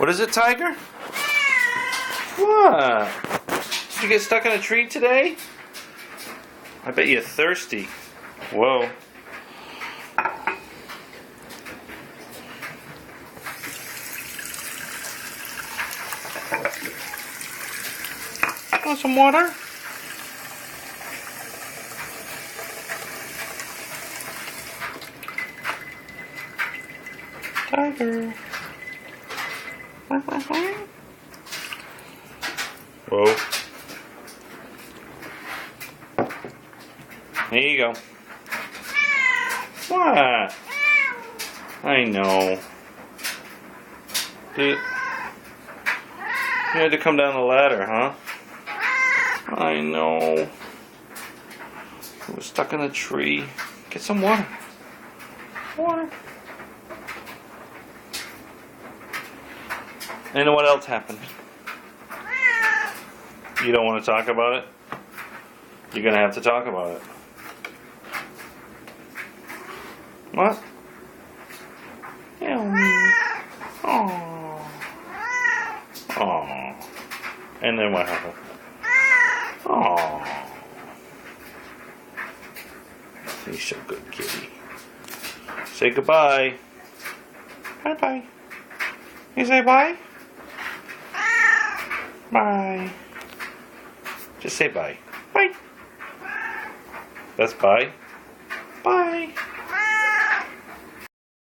What is it, Tiger? What? Did you get stuck in a tree today? I bet you're thirsty. Whoa. Want some water? Tiger. Whoa. There you go. What? I know. You had to come down the ladder, huh? I know. You were stuck in a tree. Get some water. Water. And what else happened? You don't want to talk about it? You're going to have to talk about it. What? Oh. Oh. And then what happened? Oh. You're so good, kitty. Say goodbye. Bye-bye. You say bye? Bye. Just say bye. Bye. That's bye. Bye.